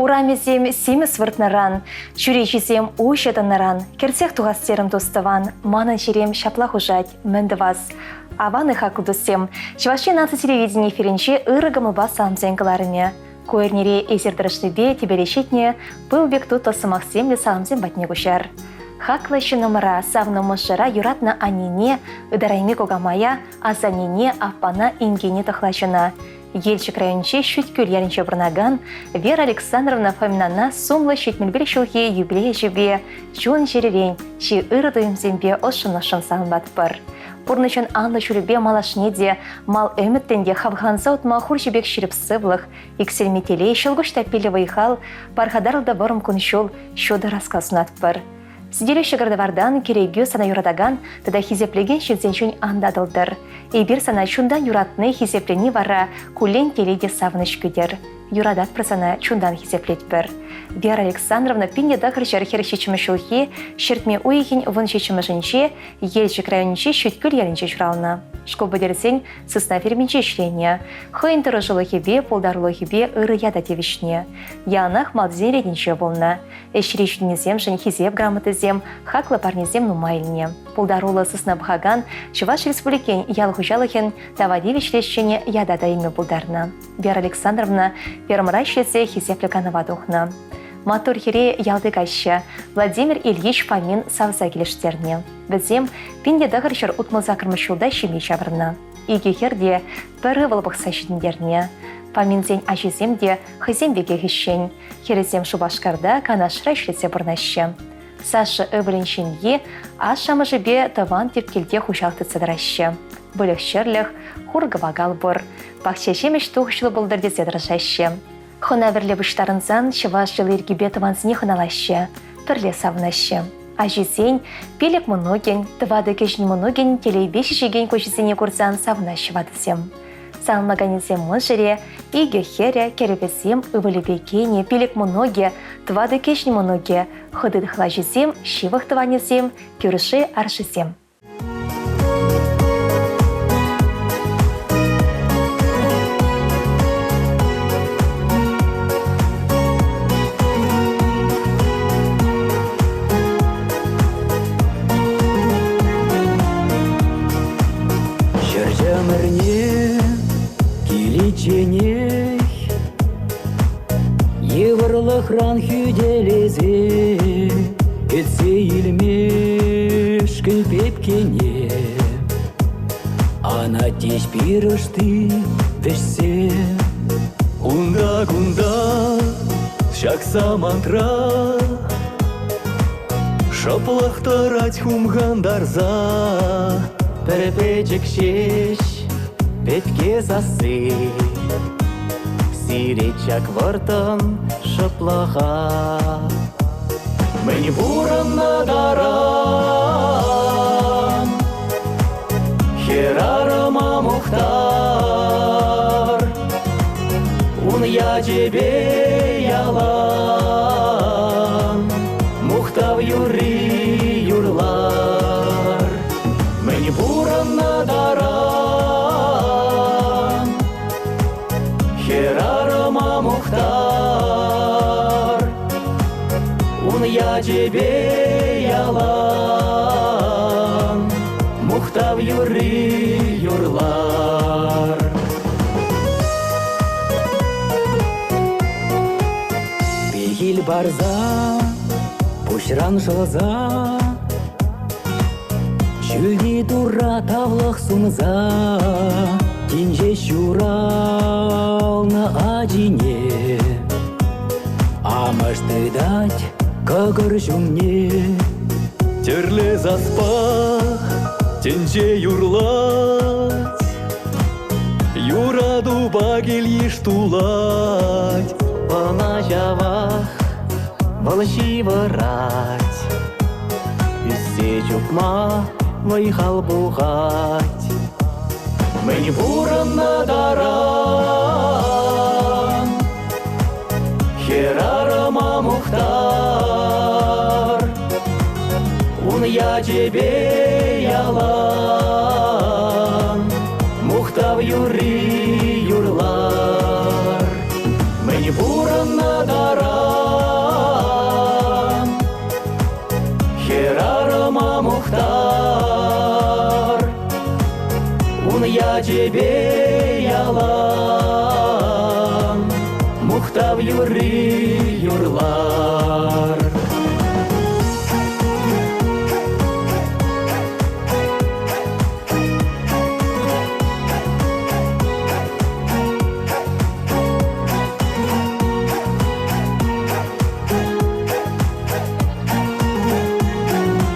Урамезем семес выртнаран, чуречесем ущетанаран, керсех тугастерым тустыван, манан черем шапла хужать, мендваз. Аваны хакудусем, чеваши наци телевидение ференче ырыгамы басам зенгаларыме. Коернере эзердырыштыбе теберешетне, пылбек тут осымақсем ле салымзем батне кушар. Хакла номера савны мышыра юратна анине, ыдарайме когамая, азанине апана ингене тахлачына. Елчик районче шүткүл яринче бұрнаган, Вера Александровна Фоминана сумлы шетмелбел шулхе юбилея жібе, чуын жеререн, ши ырыдыым зембе ошын-ошын салынбат бір. Пурнычын анлы шүлібе малашнеде, мал өміттенде хавганза утма хур жібек шіріп сывлық, икселметелей шылгышта пелі вайхал, пархадарылда бұрым күн шул, шуды рассказынат бір. Сиделющий городовардан керегю сана юрадаган, тада хизеплеген шедзенчун андадылдыр. Эбир сана чундан юратны хизеплени вара кулен теледе савыныш күдер. Юрадат прасана чундан хизеплет бір. Вера Александровна пинде дақыр жархер шечімі шулхи, шертме уйхин вон шечімі жынче, елчик районче шүткіл ярынче журална. Шкобы дерсен сысна ферменче шления. Хойын тұры жылы хебе, полдарлы хебе ыры яда девишне. Янах малдзен редінче болна. Эшірешінезем жын хизеп грамотызем, хаклы парнезем нумайліне. Полдарулы сысна бхаган, Чуваш республикен ялхужалыхен тавадевич лещене яда дайме полдарна. Вера Александровна пермращеце хизеплеганова духна. Матур хире ялды гаща, Владимир Ильич Фомин савза келештерне. Бізем пинде дағыршыр утмылза кірмішілда шеме жабырна. Иге херде пірі вылбық сашындерне. Фоминзен ажеземде хызем беге хищен. Херезем шубашкарда канашыра шлесе бұрнашы. Сашы өвіліншенге ашамы жібе таван тепкелде хушақты цыдырашы. Бөлік шерліх хурғы вагал бұр. Бақчешемеш тұғышылы бұлдырде цыдырашашы. Хына верле бұштарынзан Чуваш жылы ергебе таванзіне хыналашы, пірле савынашы. Ажезен, пелек мұноген, тывады кешін мұноген, телейбеші жеген көшізіне көрзан савынашы вадызем. Салмаганезем мұнжыре, иге хере, керебезем, ывылебекене, пелек мұноге, тывады кешін мұноге, хыдыдықла жезем, шивық тыванезем, көріші аршызем. Еврлыхран хюделезе, этсе илмеш кылпепкене. Ана теш пирышты вешсе. Кунда-кунда, шакса мантра, шаплахтарать хумгандарза. Перепечек шеш, петке засы. Сиречак вартан шаплаха. Мені буран надаран, херарама мухтар. Ун я тебе ялан, мухтав юри юрлар. Мені буран надаран, херарама мухтар. Ун я тебе ялан, мухтав юри юрлар. Бегил барза, пушран шылза, чүлди тура тавлық сумза. Тинже щурална адине, амашты дать кагыр жумне. Терле заспах, тинже юрлать, юраду багел ештулать. Пана жавах, балши варать, үссе чукма вайхал бухать. Мені буран надаран, херарама мухтар. Ун я тебе ялан, мухтав юри юрлар. Мені буран надаран, я тебе ялан, Мухтав юры юрлар.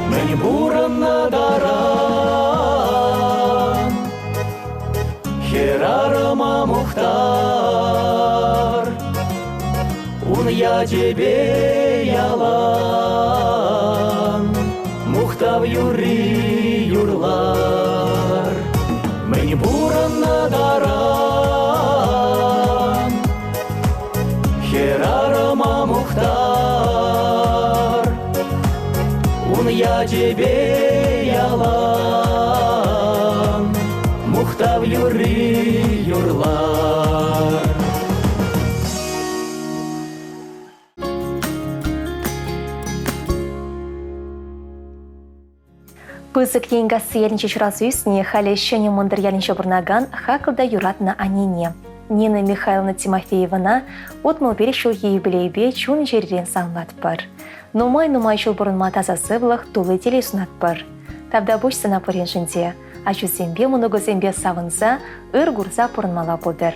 Мен буранна даран, херарыма мухтар, Ун я тебе ялан, Мухтав юры юрлар. Мен буранна даран, херарыма мухтар, Ун я тебе ялан, Мухтав юры юрлар. Кызык енга сыяльниче чурас үсне, халі шөне мындыр ялінче бұрнаган, хақылда юратна анине. Нина Михайловна Тимофеевна отмыл берешіл юбилейбе чун жерден саңлат бар. Нумай жыл бұрын матазасы бұлық тулы телей сунат бар. Табда бұш сына пырен жінде, ачусембе мұнығызембе савынса, ыр гурза пұрынмала бұлдыр.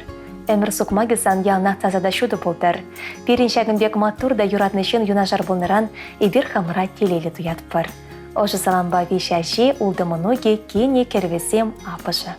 Әмір сұқмагызан ялнақ тазада шуды бұлдыр. Берін шәгімбек матур да юратны жын юнажар бұлныран ебір хамыра телейлі туят бар. Ожы саламба вишаши улды мұнуге кене кервесем апышы.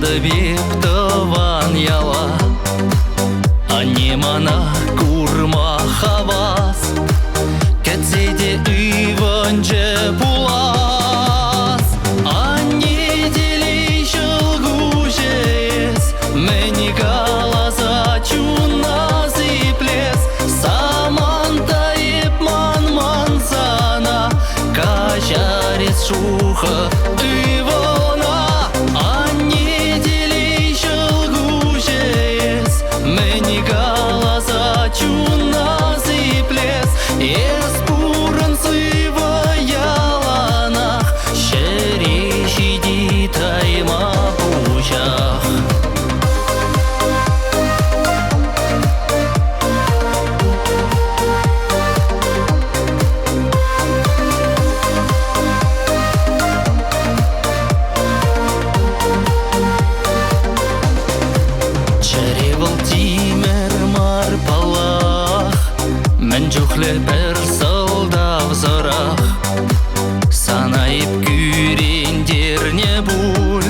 Вептован яла, ане мана курма хавас, кетседе иванже пулас, ане делей шылгужес, мені галаза чуназ и плес, саман таип ман мансана, кажарец шуха ивона. Чуназ и плес, ес пурын сыва яланах, шерещи дитайма пучах. Мен жүхлі бір сылдав зырақ, санайып күрендерне бұл,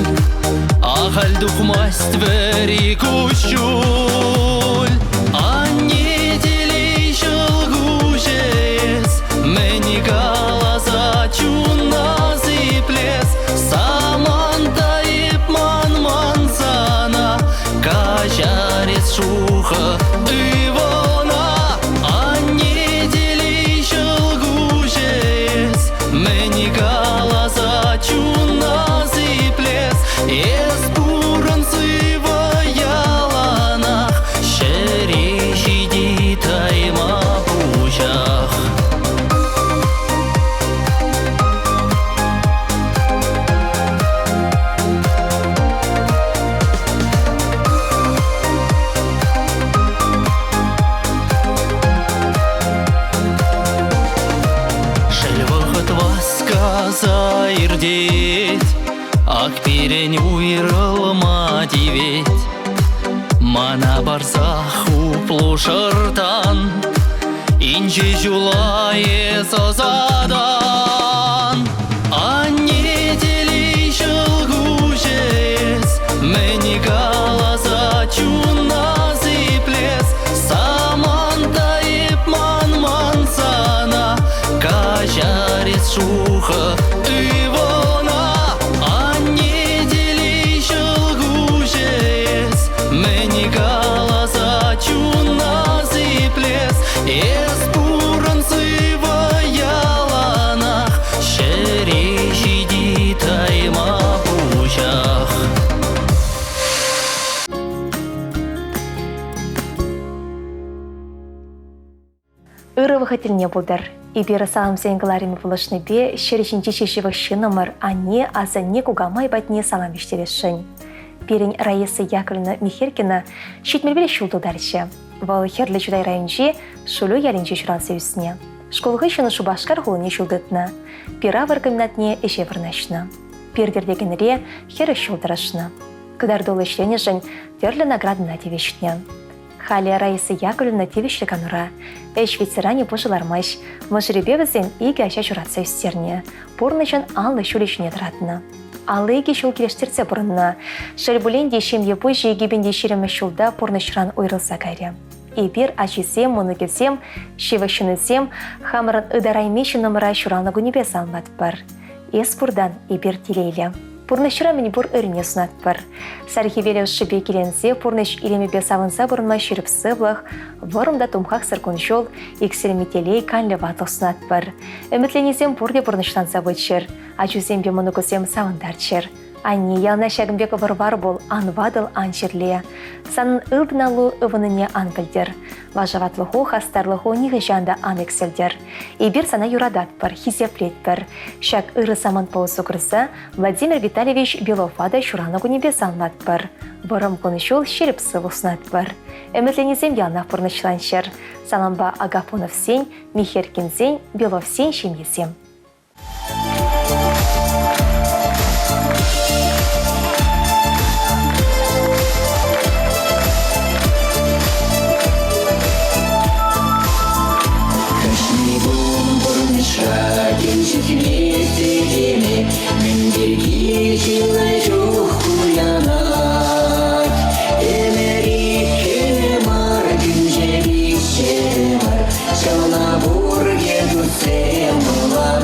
ағал дұқмаст вәрі күшіл. Анне делей жылғу жес, мені галаза чуназ и плес, саман тайып ман сана, кажарец шуха ивона. Мені галаза чуназ и плес, ес пурын сыва яланах, шерещи дитайма пучах. Заирдеть, ак перен уйрылма диветь, мана барсах уплушыртан, инже жулае созадан. Анне делей жылгу жес, мені галаза чуназ и плес, саман тайып ман сана, кажарец шуха ивона. Анне делей жылгу жес, мені галаза чуназ и плес, ес Ырывы тіліне бұлдыр. Ибері салам сенгіларымы бұлышны бе, шерішін жешешівік шынымыр, ане, азы не кугамай бәтіне салам бештерешін. Берін Раиса Яковлевна Михеркина шетмелбелі шулдылдаршы. Вал херлі жүдай райынжи шулу ялінжи жүралсы үсіне. Школғы шыны шубашкар ғылыне шулдытны. Пира варкаминатне эше вырнашны. Пирдердегенре хері шулдырашны. Кыдар долы ішлене жын терлі наградына тевешіне. Хали Раиса Яковлевна тевешлі канура. Эш ветеране пожылармаш, мұжыребе бізен игі аша жүратса үстеріне. Порнышын аллы шулешіне тұратыны. Аллы еге шул келештерсе бұрынна. Шарбулен дешем ебу жегебенде шеремі шулда порнышыран ойрылса кайры. Ибір ачисем, мұны келсем, шевашынысем, хамырын ыдараймеші номыра шуралны гүнебе салмат бар. Ес бұрдан ибір телейлі. Порнышыра мені бұр үріне сунат бар. Сархивелі шыбе келенсе, порныш илемебе савынса бұрынма шеріп сывлық, варымда тумхақ сыркун жол, екселеме телей канлі ватық сунат бар. Үмітленесем бұрде порныштан сабытшыр, ачусем бе мұны көсем савындарчыр. Анне ялна шагымбек варвар бол анвадыл анчерле. Санын ылдыналу ывыныне ан білдер. Важаватлығы хастарлығы неге жанда ан экселдер. Ибір сана юрадат бар, хизеплет бар. Шак ыры саман паусу кырса, Владимир Витальевич Беловада шураны күнебе салмат бар. Варым конышул шеріп сывуснат бар. Үмітленезем ялна пұрнышланшыр. Саламба Агафонов сен, Михеркин сен, Белов сен шемесем. Мендерге жылай жоқ құянат Эмерикке мар күнжерікше бар Жана бурге дүрсе мұлан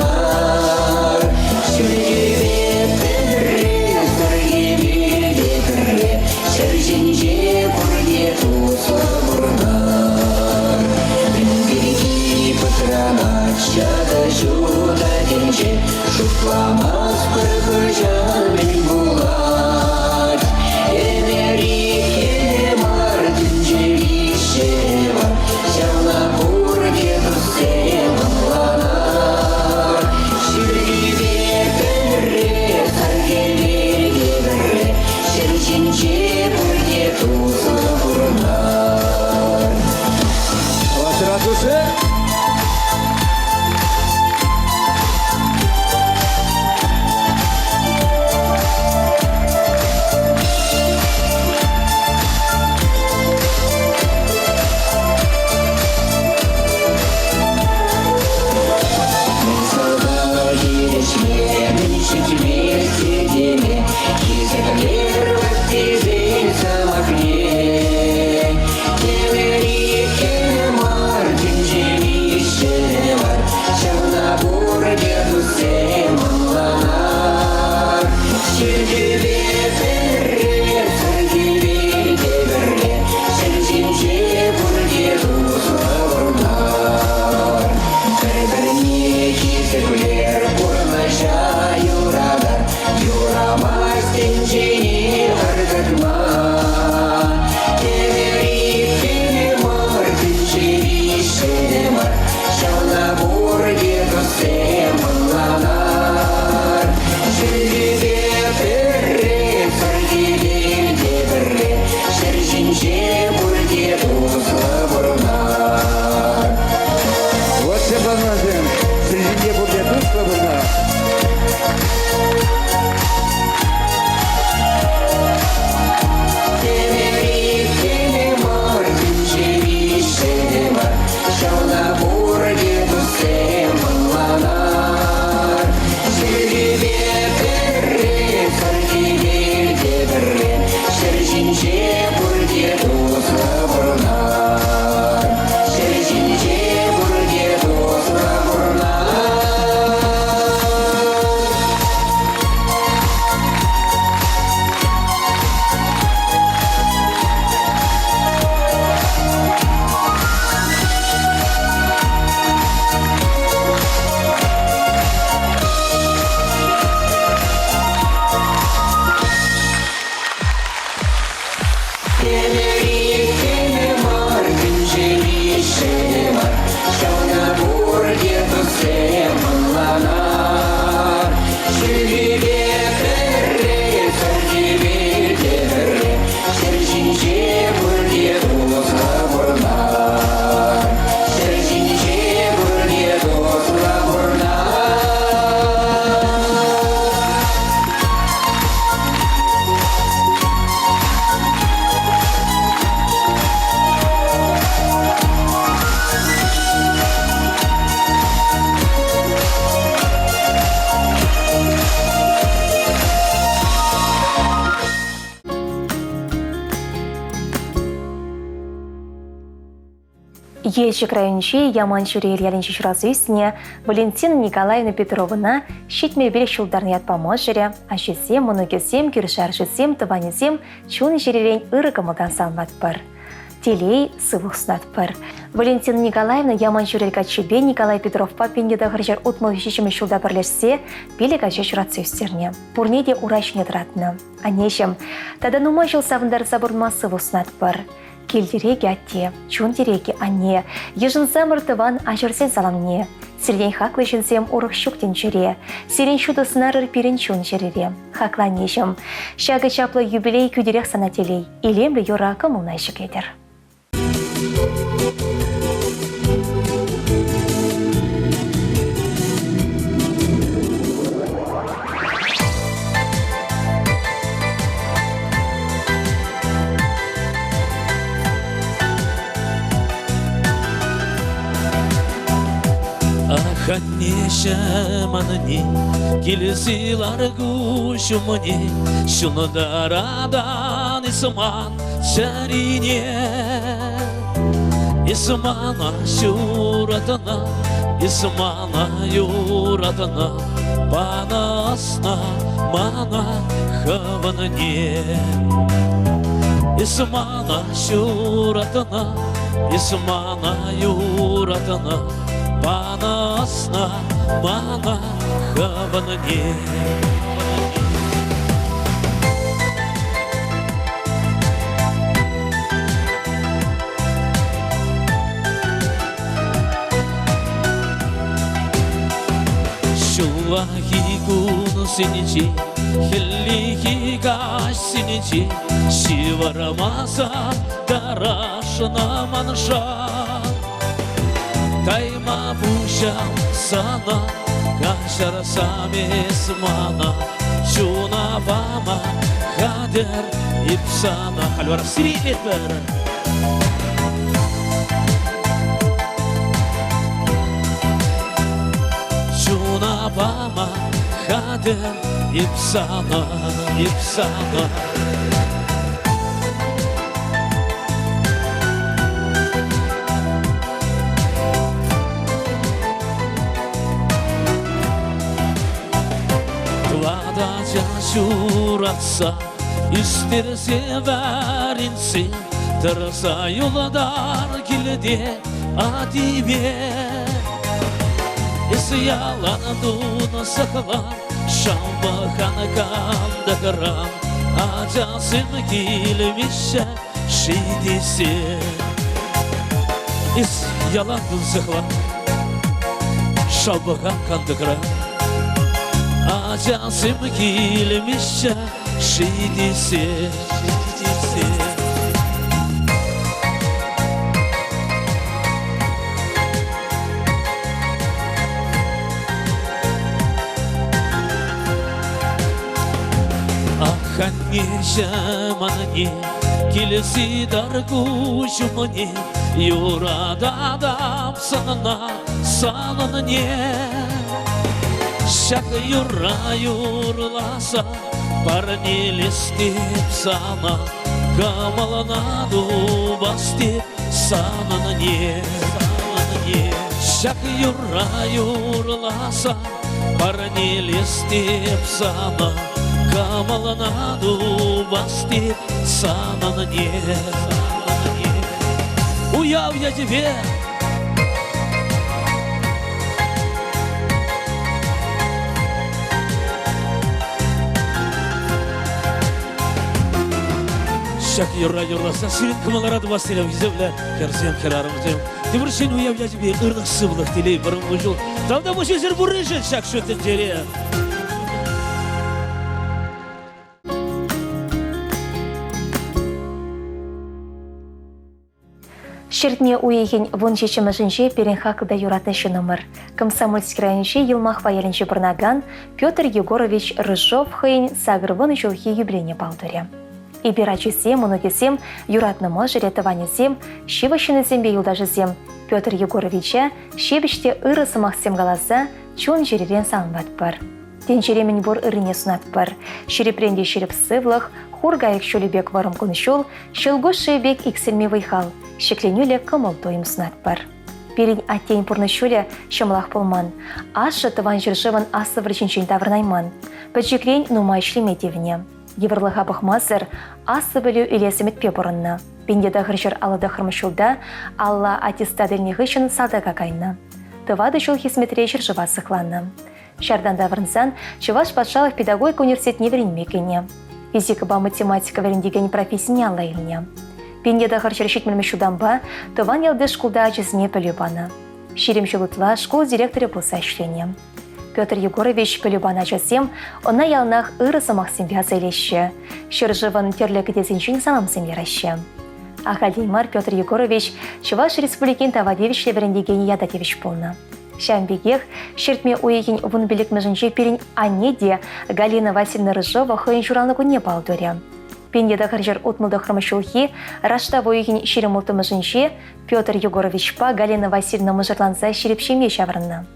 Ельчик районче Яман Чурел ялинче чурасуисне Валентина Николаевна Петровна щитмербелек шулдарны ятпамажыре, ашесем, моногесем, кюршаршесем, тыванесем, чун жерелень ырыкымылдан салматпыр. Телей сывых снатпыр. Валентина Николаевна Яман Чурел качебе Николай Петров папенде дагыржар утмыл вещичеме шулда бірлешсе, белек аче чурасуистерне. Пурнеде урачне тратны. Анешем, тада нума жыл савындар забурма сывых снатпыр. Келдереге атте, чун дереге ане, ежынсам ыртыван ажырсен саламне. Сирден хаклы жынсем урық шуктен жүре, сирен шудысынар ырпирен чун жерере. Хакла нешім, шағы чаплы юбилей күдерек санателей, илемлі юра кымылнай шыкедір. Ханнешем анне, келесилар гушумне, шунадарадан исман шарине, исмана шуратана, исмана юратана, панасна мана хаванне, исмана шуратана, исмана юратана. Панасна мана хаванне. Шулахи кун синичи, хеллихи гаш синичи, шиварамаса дарашна манша. Кайма пушам сана, кашар самес мана, чуна вама хадер ипсана. Хальвар сиритер. Чуна вама хадер ипсана, ипсана. Şuratsa isterse verinsin, tırsa yollar kilidi adibe. Yalanduğunu saklar, şambakan kanda kıran, acasım kilmişe şeydisi. Yalanduğunu saklar, şambakan kanda kıran, acasım kilmişe şeydisi. Ханнешем анне, келесі даргушым мне, юрада адам санына, саныне. Шак юра юрласа, парнелестеп сана, камалана дубастеп саныне. Шак юра юрласа, парнелестеп сана, камалана дубастеп саныне. Уяв я тебе. Шак юра юрласа, сирен кымалара дубастеп земля, керсем керарымтем. Тимуршин уяв я тебе ырдық сывлық телей бұрын бұжыл. Талда бұл жезер бұрыжын шак шөттен жере. Шертне уйген вон чечемышинче перенхакда юратнышы номер. Комсомольский районче Елмах ваялинче Барнаган Петр Егорович Рыжов хейн сагрывын жылхи юбилейне палтуре. Ибирачисем, унукисем, юратнымы жыретыванесем, шивашынысембе юлдажысем Петр Егоровича шебіште ырысымақсем галаса чун жеререн салынбатпыр. Тенчеремен бор ырыне сунатпыр. Шерепренде шереп сывлық, хургайық шөлебек варым күншул, шылгу шебек иксілме вайхал. шекленюле кымыл тойым сунат бар. Перень аттейн пурнышуле шымлах полман, ашы тыван жүршыван асы врачинчен таврнайман. Пәджекрень нумай шлеметевне. Еврлыға бұқмазыр, асы білу үлесімітпе бұрынна. Пендеді ғыржыр алыды қырмышылда, алла аттестадылнығы үшін садыға кайны. Тывады жол хисметре жыржыва сықланны. Шарданда вырнсан, Чуваш патшалық педагогика университетіне веренмекене. Физика ба математика верендеген профессияне алла илне. Пендеді ғыржыр шетмелмешудан ба, тыван елді шкулда ажызіне пөлюбаны. Шерем жылытла школ директоры болса ішлене. Петр Егорович пөлюбана жазем, она ялнах ырысы Максимбя зайлеші. Шыржыван терлігі дезінчін санамсым ераші. Ахалдеймар Петр Егорович Чуваш Республикин Тавадевичле верендеген ядатевич полна. Шамбегех шертме уегин вун билик межінче перень анеде Галина Васильевна Рыжова хойын журалныгу не балдуре. Пендеді ғыржыр отмылды хырмышылхи, рашта уегин шеремулты межінче Петр Егорович па Галина Васильевна мыжырланса шерепшеме шаврынна.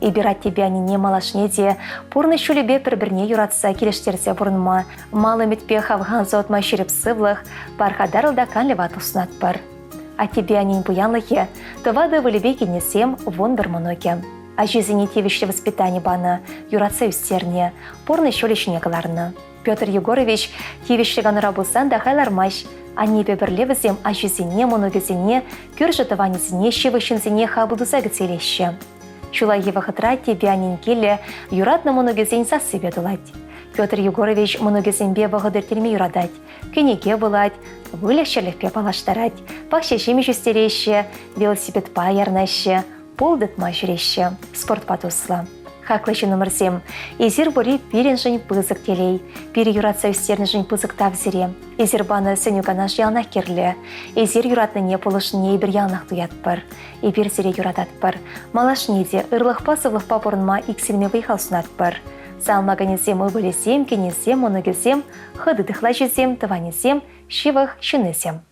Ибират тебе они не малашнеде, пурны шулебе бір-бірне юратса келештерсе бұрынма, малы метпе хавған зотма шереп сывлых, пархадарылда канлеват уснат бар. А тебе они буянлыхе, тывады вылебе кенесем вон бір моноке. А жизни тевишле воспитание бана, юратса үстерне, пурны шулешне каларны. Петр Егорович тевишле ганыра булсан да хайлармаш, они бебірлевізем а жизне моногезіне, көржі тыванезіне шевышынзіне хабудуза гцелеще. Чулай евахытра тебе анин келе, юратны моногезен сасы дулать. Петр Егорович моногезенбе вағыдыртерме юрадать, кенеге булать, вылешчерлікпе палаштарать, пақшешеме жүстереще, велосипед пайарнаще, полдытма жүреще, спорт патусла. Хаклышы номер 7. Изир бори пирен жын пызык телей, пири юратса үстерні жын пызык тавзире. Изир баны сөнюганаш ялнақ керлі. Изир юратны не полышыне бір ялнақ туят бар. Ибір зире юратат бар. Малашне де ырлықпа сывлықпа бұрынма иксілме выйхал сунат бар. Салмаганезем ыбылесем, кенесем, моногезем, хыды дыхла жезем, тыванезем, шивах шынесем.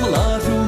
Лажу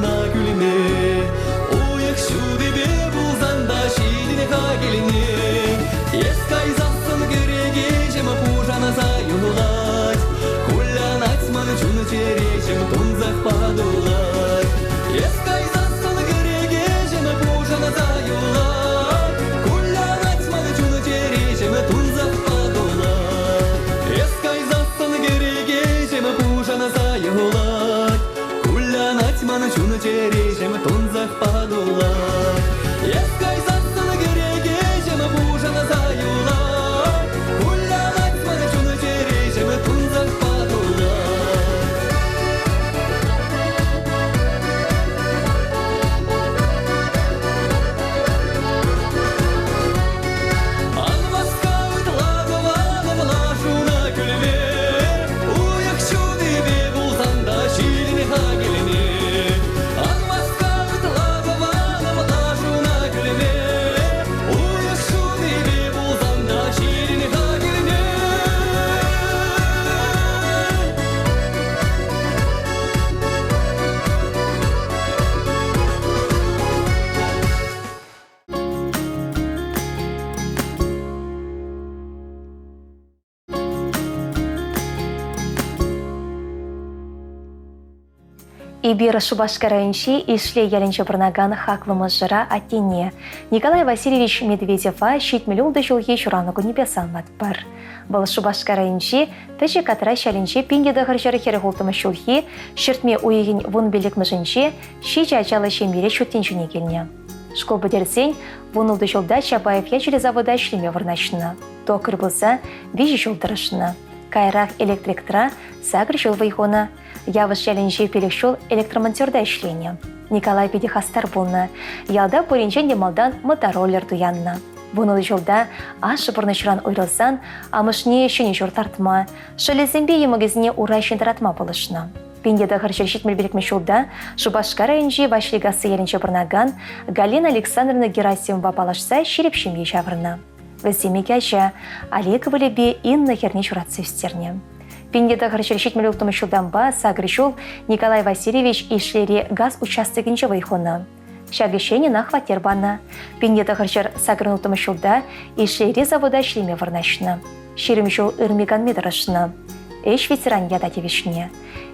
маны чуны черешем тунзах падула. Ескай сасыны кереге жемы бужаны заюла. Кулянать маны чуны черешем тунзах падула. Ибир Шубашкарайынши ишле ялінче бірнаган хақлымыз жыра аттене. Николай Васильевич Медведева шитмелюлды жылге шуранугу небесан бар. Бұл Шубашкарайынши тәші катыра шалінче пингеді ғыржары хері ғолтымы шулхи, шертме уйығын вон белік мүжінче, ши жачалы шембере шуттеншіне келіне. Школ бідерсен, вон жылда Чапаев ячелі завода шлеме вырнашыны. Токыр болса, вижі жылдырышыны. Кайрақ электриктра сагр жыл вайхона. Явыз шәлінже пелік жол электромонтерда ішлене. Николай Педихастар болны. Ялда поренчен демалдан мотороллер дуянны. Бұнылы жолда ашы бұрнышыран ойрылсан, амышне шыне жор тартма. Шылезімбе емігізіне урайшын таратма болышны. Пендеді ғыршыр жетмел белікме жолда Шубашкарайынже Вашлигасы елінше бұрнаган Галина Александровна Герасимова балашса шерепшемге жавырны. Віземе кәші Олег Валебе Инна Херне журатсы үстерне. Пендеді ғыршыр жетмел ұлтымы жолдан ба сагры жол Николай Васильевич ишлері газ участогінче вайхоны. Шагышені на хватер бана. Пендеді ғыршыр сагрын ұлтымы жолда ишлері завода шлеме варнашыны. Шерім жол үрмеган медырышыны. Эш ветеран яда девишне.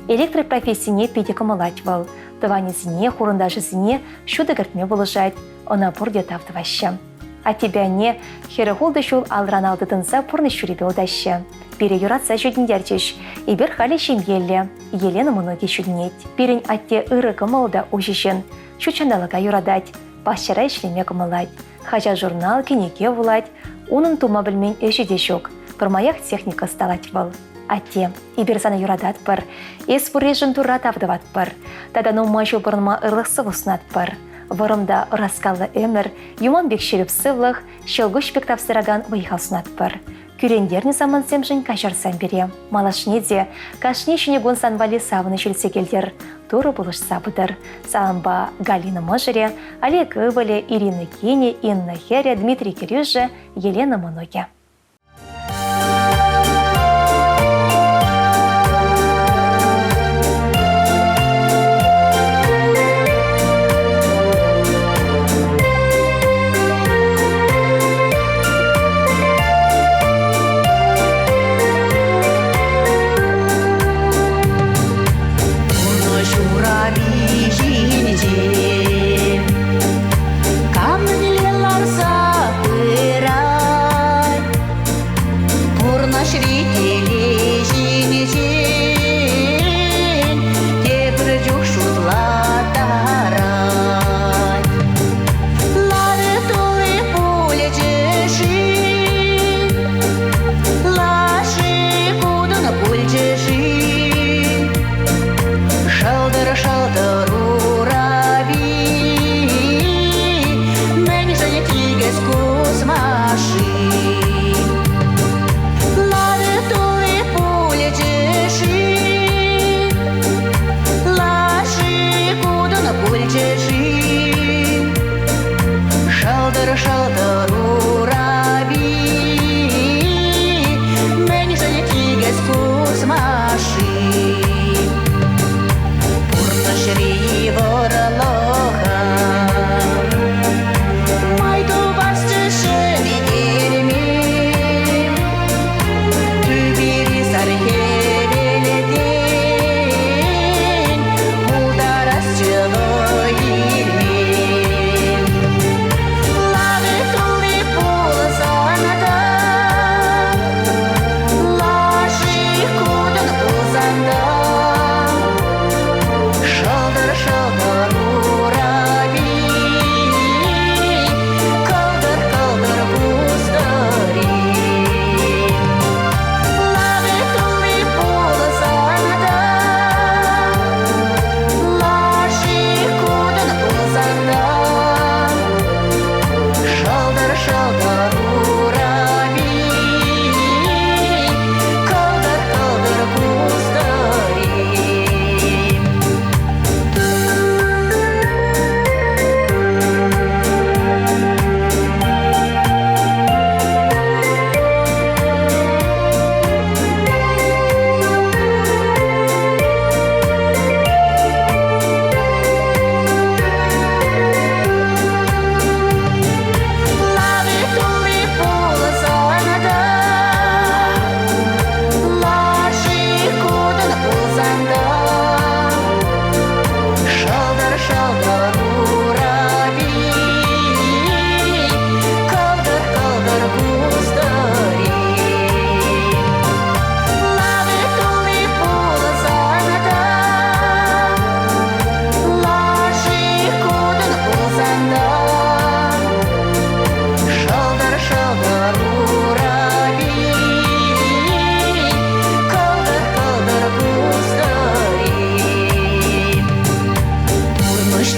Электропрофессияне педикомалать был. Тыванезіне, хурындажызіне шуды гіртме болыжать. Она бұрде тавдывашы. А тебя не херехолды жол алран алдыдынса пұрны шүребе одашы. Бире юратса жүдіндерчеш, ибір халі шемелі, Елена мұноге жүдінет. Бірін атте ұры кымылда ұжышын, шучандалыға юрадать, басшара ішлеме кымылать. Хажа журнал кенеге вулать, оның тума білмен өшіде жоқ, бірмаяқ техника сталать был. Атте, ибір саны юрадат бір, ес бұрежін тұра тавдыват бір, тадану мажу бұрынма ұрлықсы вұснат бір. Вырымда раскалы өмір, юман бек шеріп сывлық, шелгүш бек тавсыраган вайхалсынат бір. Күрендерні заман семжін кашарсан бере. Малашнеде, кашнешіне гонсан вали савыны жүлсе келдер. Туры бұлыш сабыдыр. Саамба Галина Можере, Олег Ивале, Ирина Кене, Инна Хере, Дмитрий Кирюже, Елена Моноге.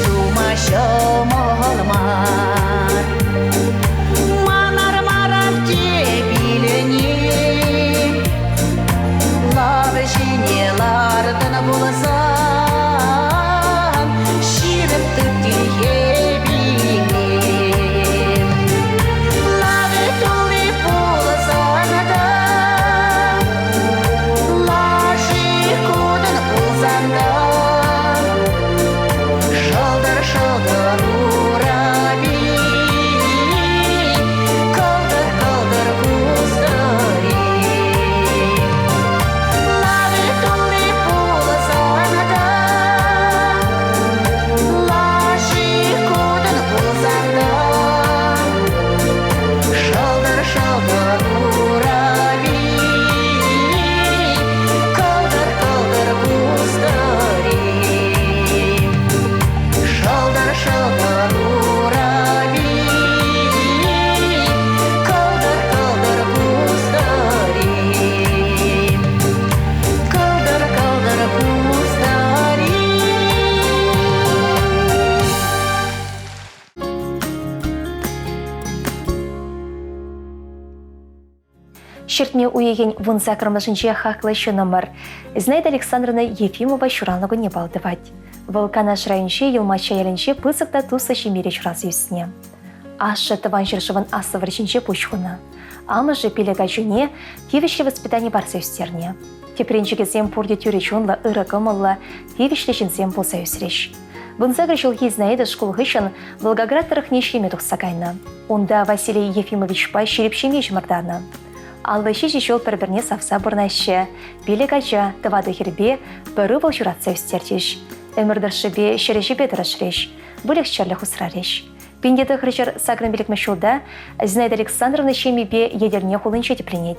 тума шомолмар. Манар марар тебилени, лар жинелардын болсан, ширіп түптіге бейнен. Лавы толы болсан да, лажи кудын болсан да, шалдар ураби, калдар куздары. Лавы толы болсан да, лажи кудын болсан да, шалдар ураби, калдар куздары. Шалдар ураби, калдар куздары. Калдар куздары. Шертме уеген вунза кырмышынче хаклы номер. Знает Александровна Ефимова шуралнагу не балдывать. Волканаш районче елмача еленче пысыкта туса шемире чурасы үстіне. Ашы тыван жершывын асы варчинче пучхуна. Амыжы пилега жуне тивишле воспитание барса үстерне. Тепренчегезем пурде тюречунла ыры кымылла тивишлешінсем болса үсреш. Вунза гречулхи знайды школ гышын Волгоград тарыхне шлеме тухсакайна. Онда Василий Ефимович пай шерепшеме жмырдана. Аллаши жешол бір-біріне савса бұрнашы. Пилегача тывады хербе бірі бұл жүратса үстертеш. Өмірдіршібе шережебе дырышреш. Бұлек чарлық ұсрареш. Пендеті хрычар сагрын білік мәшулда Знайды Александровна шемебе едерне қолынша тепленет.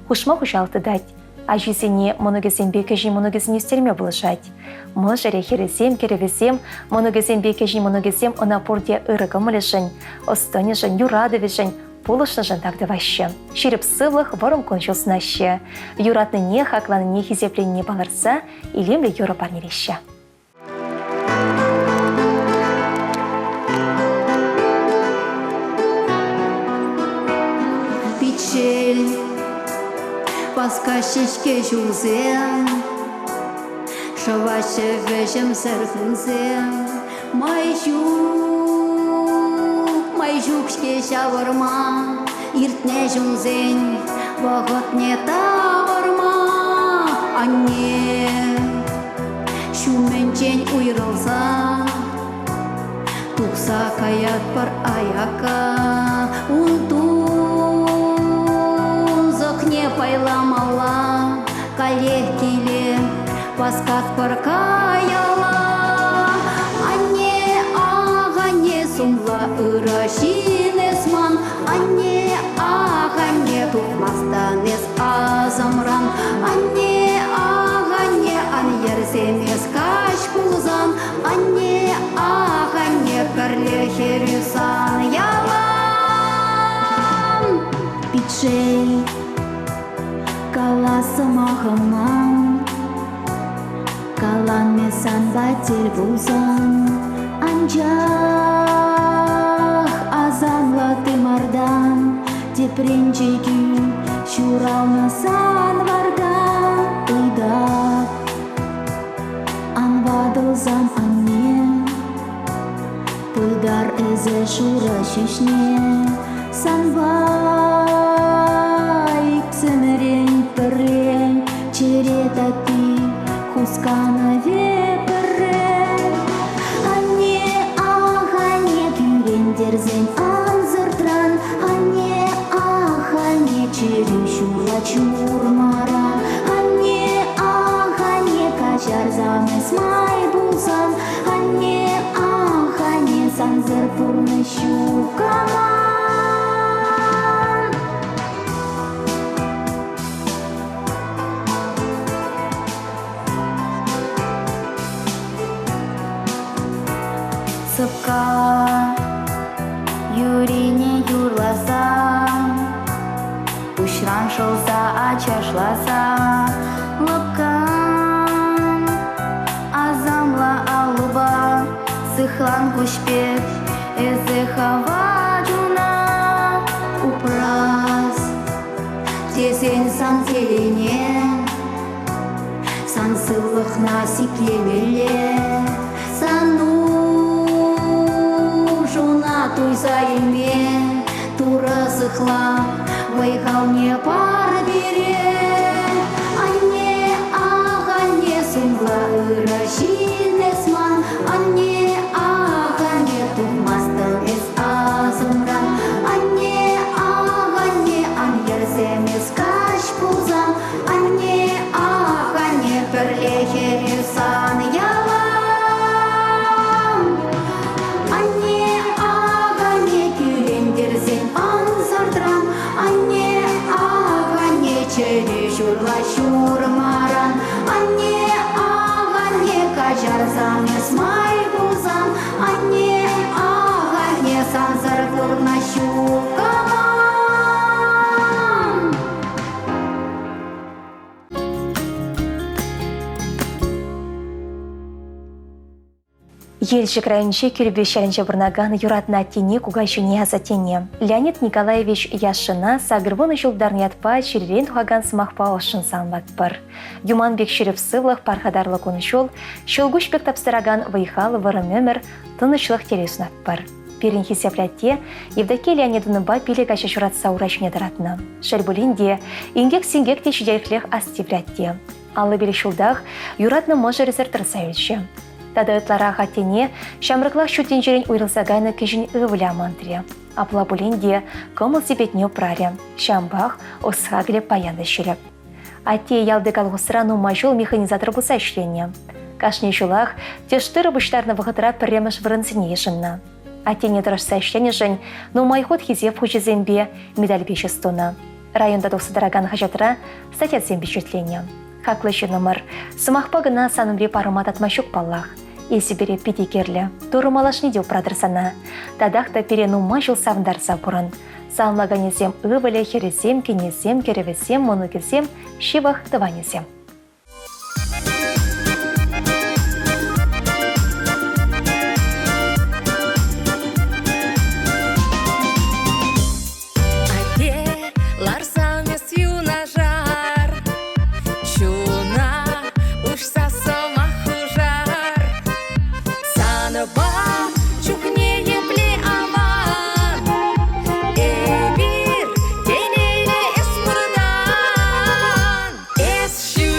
Хушма хушалты дать. Ажизене моногезембе кәжі моногезіне үстерме бұлышать. Мұл жаре херезем, керевезем, моногезембе кәжі моногезем онапурде ырығы мұлышын. Остоне жын, юрадовежын, полышны жантак даваще. Шереп сывлых ворым кончылсынаще. Юратны не хакланы не хизепленне баларса, илемле юра парнереща. Печель, паскашечке жузем, шаваше вешем серфензем, майжукшке шаварма, иртне жузень, вагот не таварма, анне, шуменчень уйрылса, тухса каят пар аяка, не пайламала, калехтиле, паскат паркаяла. Ане сумла ырашинесман, ане тухмастанес азамран, ане ан ерсемес каш пулзан, ане карлехерюсан ялан. Пичей каласымағыман, калан месан бәтел бұлзан, анжақ азамлаты мардан, тепренчеге шуралмасан вардан, ұйдап анбадылзан анне, пыдар әзі шура шешне, санбай ксемерен пірен, черетати хускана вепірен. Анне кюрен дерзен анзыртран, анне чере шура чурмаран, анне качар замес май булсан, анне санзыр пурны щукаман. Сыпка юрине юрласа, пушран шылса ачашласа, лыпкан азамла алуба, сыхлан кушпет, эзе хава жуна упрас. Тесен сан телене, сан сылых насиплемеле, сану жуна туйзайме, тура сыхла, вайхал не пар бере. Анне ағанне сумла ырашин эсман, анне ағанне тухмастыл эс азымран, анне ағанне ан ерземес каш пулзан, анне ағанне пірлехе сан ялан. Анне ағанне күлендерзен ансардран, анне ағанне чері журла шурмаран, анне ағанне кажарзан есмай бузан, анне ағанне сансар фурна шукаман. Елші крайынше күрбешелінше бұрнаган юратна тене кугайшуне азатене. Леонид Николаевич Яшына сагырвоны жылдарны ятпа шеререн туғаган сымақпа ошын санлат бір. Юманбек шерев сывлық пархадарлы конышол, шолгушпек тапсыраган вайхал вырым өмір тынышлық телесунат бір. Перін хесеплятте, Евдокия Леонидовна ба пилек аша шуратса урачуне даратны. Шальбулинде, ингек-сингек тешідерклех астивлятте. Аллы белі шулдах юратны можа резертырса өлші. Тада ытлара хаттене шамрыклах шутенжерен уйрылсагайны кежін ывля мантре. Апла булинде кымыл сепетне праре. Шамбах осхагле паянды шереп. Ате ялды калғысырану мажол механизатор бұса ішлене. Кашне шулах тештыры бұштарны вғытыра пірреміш вырынсыне ешінна. Атене тұрышса ішлене жын, но майхот хизев хучезембе медаль бешестуна. Районда доқсыдараган хажатыра статят зембе чутлене. Хаклышы номер. Сымақпа гына санымбе парымат атмашук паллах. Есі бере петекерлі, туры малашны деу прадырсана. Тадақта перену мажыл савндарса бұрын. Салмаганесем ывыле хересем, кенесем, керевесем, монукесем, шивах тыванесем. Shoot.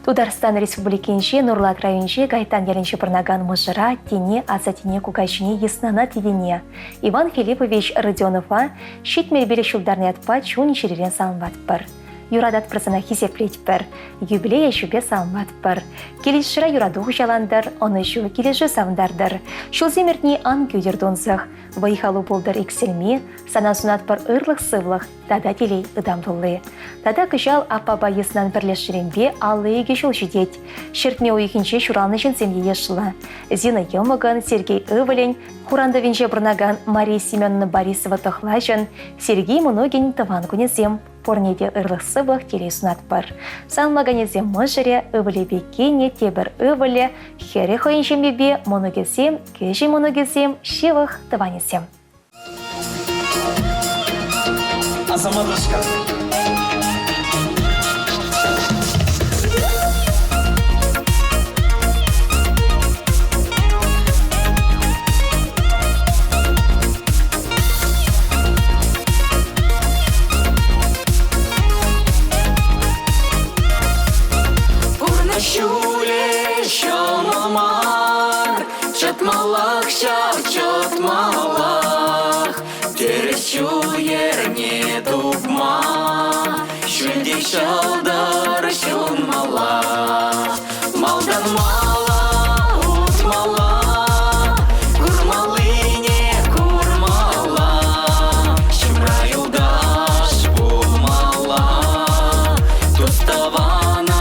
Татарстан Республикинче Нурлат районче Гайтан ялинче пырнаган мыжыра тене азатине кугайчине яснана тидине. Иван Филиппович Родионова щит мербеле шулдарны атпа чуни черерен салынбатпыр. Юрадат прасана хисеплетпір, юбилея шубе салынбатпыр. Келешіра юрадух жаландар, оны жу келеші савындардыр. Шулземертни ан күйдердонзық, вайхалу болдар экселме, сана сунатпыр ырлық сывлық, тада телей ыдамдылы. Тада кыжал апаба яснан бірлешіренбе алы еге жол жидет. Шертме ойықынче шуралны жынсемге ешылы. Зина Емыган, Сергей Ывалень, Хуранда венже бұрнаган Мария Семеновна Борисова тұхлажын, Сергей Мұногин тыван күнезем. Порнеде ырлық сывық телей сунатпыр. Салмаганезем мыжыре, ывыле бекене, тебір ывыле, хере хойыншембебе, моногезем, кежі моногезем, шевық тыванезем. Азаматышка. Şule şamamar Çatmalak şaf çatmalak Teres şul yerine dugma Şülde şaldar şulmala Maldan mala utmala Kurmalıne kurmala Şımra yoldaş bulmala Tustavana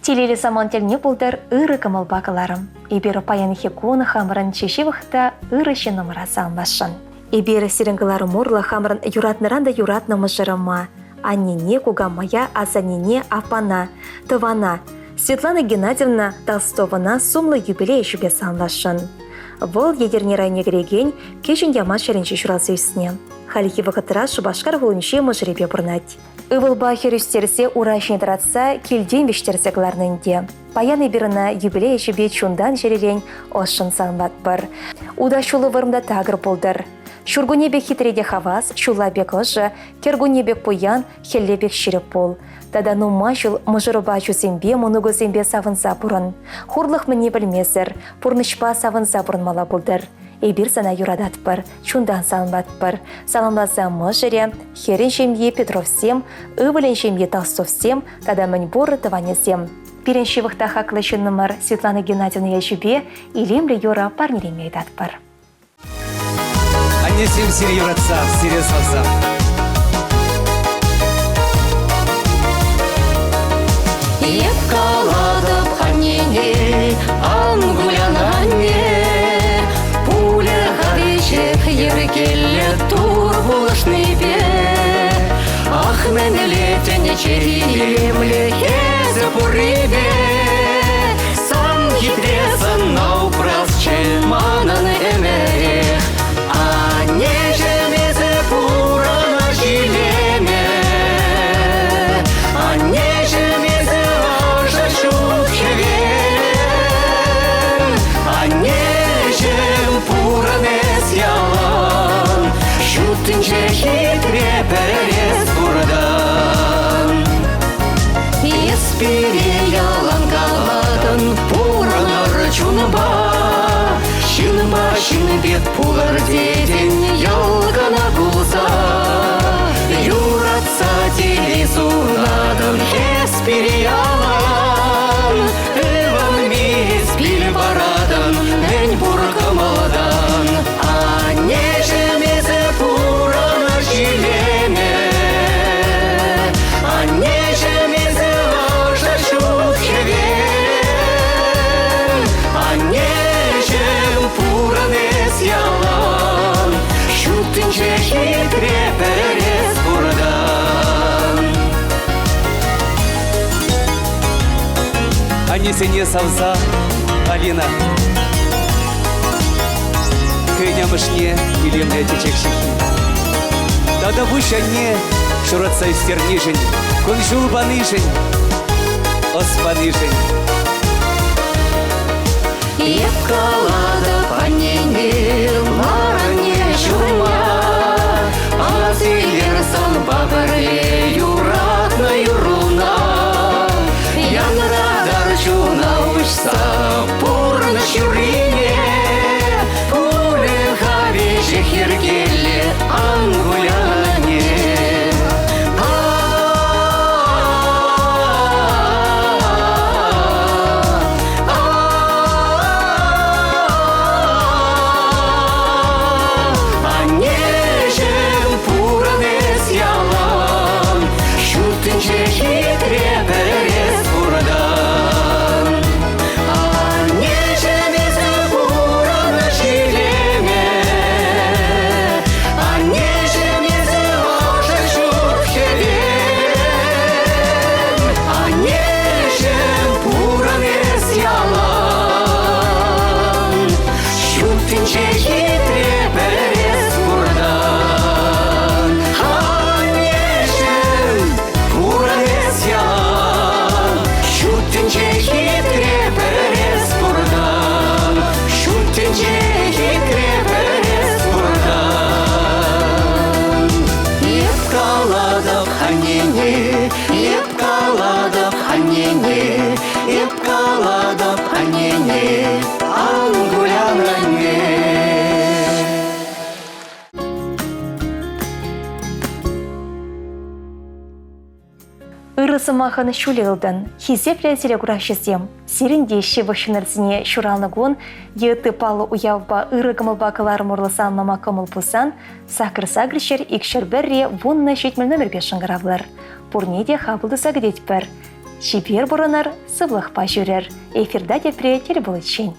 Телели саман телне булдыр ыры кымыл бакыларым. Ибері паян хекуны хамырын чешевықта ырышы номыра салмашын. Ибері сиріңгілары мурлы хамырын юратныранда юратны мыжырыма. Аннене кугамая, азанене апана, тывана. Светлана Геннадьевна Толстована сумлы юбилей шубе салмашын. Вол егерне районе кереген кешін яма шәрінче шуралсы үстіне. Халихи вақытыра Шубашкар вулынче мұжырепе бұрнать. Ывылба херюстерсе урашын таратса келден вештерсе гларнынде. Паяны біріна юбилей жібе чундан жерелен ошын санбат бір. Уда шулы вырымда тағыр болдыр. Шургунебек хитреде хавас, шулабек ұжы, кергунебек пуян, хеллебек ширіп бол. Тада нума жыл мұжырыба жүзембе, мұнуғы зембе савынса бұрын. Хурлық міне білмезір, пұрнышпа савынса бұрын мала болдыр. Эбир сана юрадат бір, чундан салынбат бір. Салынлаза мұжыре, херін жемье Петровсем, ывылен жемье Толстовсем, тада мін бұры тыванезем. Пиренші вықта хақлы шынымыр Светлана Геннадьевна жібе, илемлі юра парнереме айтат бір. Аннесем сире юратса, сире салса. Еп каладып ханнене, ангулянанне, пуля хавешек еркелле тур булышны бе. Ах, мен летене чериемле хезе пурибе, сам хитресан наупрас чеманан эмерех. Нежемезе пурана жилеме, а нежемезе ожа шухевен, а нежем пуранес ялан, шутынче хитре перес бурдан. Еспире ялан каладан пуранар чунба, Шын бет пулар деден ялгана кулса, юратса телезурнадым хеспире алан, эван мес бил барадан, мен буркамаладан, а нежемезе пурана жилеме, а нежемезе ожа шухевен, а нежем пуранес ялан, шутынче хитре перес бурдан. Аннесене салса, Алина. Кынямышне илемле течекшихи. Тада бушанне шуратса истернижень, кунжул баныжень, оспаныжень. Еп калада панене, маране чума, азилер сан бабыре юратна юруна. Янрадар чуна учса, пурна шурине, пуле хавеше хергеле ангуляне. Ырысымахын шулелден, хизепле телеграфшизем, сирендеші вышынырзіне шуралнығын, еті палы уявба ырығымылба кылар мұрлысан мама кымыл пусан, сақыр-сақыршер икшер бірре вунна жетміл номер 5 шыңғыравлар. Пурнеде хабылды сағыдет бір. Шипер бұрынар, сывлықпа жүрер. Эфирда депре телебулычен.